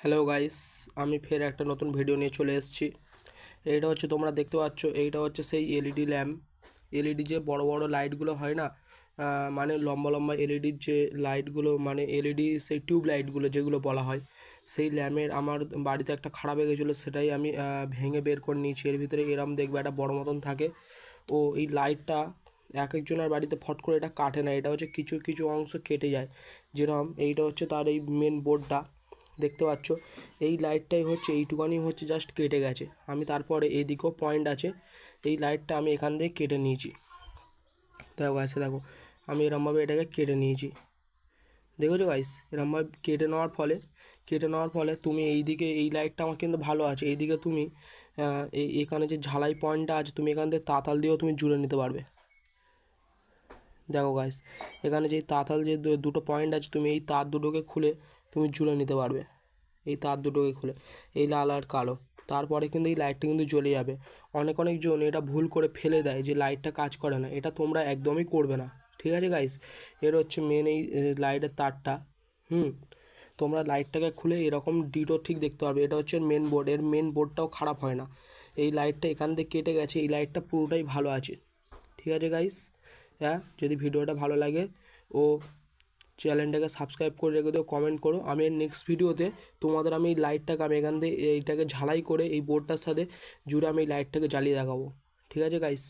Hello guys, আমি ফের একটা নতুন ভিডিও নিয়ে চলে এসেছি। এইটা হচ্ছে তোমরা দেখতে পাচ্ছ, এইটা হচ্ছে সেই এলইডি ল্যাম্প। এলইডি যে বড় বড় লাইটগুলো হয় না, মানে লম্বা লম্বা এলইডির যে লাইটগুলো, মানে এলইডি সেই টিউব লাইটগুলো যেগুলো বলা হয়, সেই ল্যাম্পের আমার বাড়িতে একটা খারাপ হয়ে গেছিলো। সেটাই আমি ভেঙে বের করে নিয়েছি। এর ভিতরে এরম দেখবে একটা বড় মতন থাকে। ও এই লাইটটা এক একজনের বাড়িতে ফট করে এটা কাটে না, এটা হচ্ছে কিছু কিছু অংশ কেটে যায়। যেরকম এইটা হচ্ছে তার এই মেন বোর্ডটা দেখতে পাচ্ছ, এই লাইটটাই হচ্ছে এইটুকানি হচ্ছে জাস্ট কেটে গেছে। আমি তারপরে এদিকেও পয়েন্ট আছে, এই লাইটটা আমি এখান থেকে কেটে নিয়েছি। দেখো গাইস, দেখো আমি এরমভাবে এটাকে কেটে নিয়েছি। দেখেছো গাইস, এরমভাবে কেটে নেওয়ার ফলে তুমি এইদিকে এই লাইটটা আমার কিন্তু ভালো আছে। এইদিকে তুমি এখানে যে ঝালাই পয়েন্টটা আছে, তুমি এখান থেকে তাতাল দিয়েও তুমি জুড়ে নিতে পারবে। দেখো গাইস, এখানে যে তাতাল যে দুটো পয়েন্ট আছে, তুমি এই তার দুটোকে খুলে তুমি জুড়ে নিতে পারবে। এই তার দুটোকে খুলে, এই লাল আর কালো, তারপরে কিন্তু এই লাইটটা কিন্তু জ্বলে যাবে। অনেকজন এটা ভুল করে ফেলে দেয় যে লাইটটা কাজ করে না। এটা তোমরা একদমই করবে না, ঠিক আছে গাইস। এর হচ্ছে মেন এই লাইটের তারটা। তোমরা লাইটটাকে খুলে এরকম ডিটো ঠিক দেখতে পারবে। এটা হচ্ছে মেন বোর্ড, এর মেন বোর্ডটাও খারাপ হয় না। এই লাইটটা এখান থেকে কেটে গেছে, এই লাইটটা পুরোটাই ভালো আছে, ঠিক আছে গাইস। হ্যাঁ, যদি ভিডিওটা ভালো লাগে ও চ্যানেলটাকে সাবস্ক্রাইব করে রেখে দিও, কমেন্ট করো। আমি এর নেক্সট ভিডিওতে তোমাদের আমি এই লাইটটাকে আমি এখান থেকে এইটাকে ঝালাই করে এই বোর্ডটার সাথে জুড়ে আমি এই লাইটটাকে জ্বালিয়ে দেখাবো, ঠিক আছে গাইস।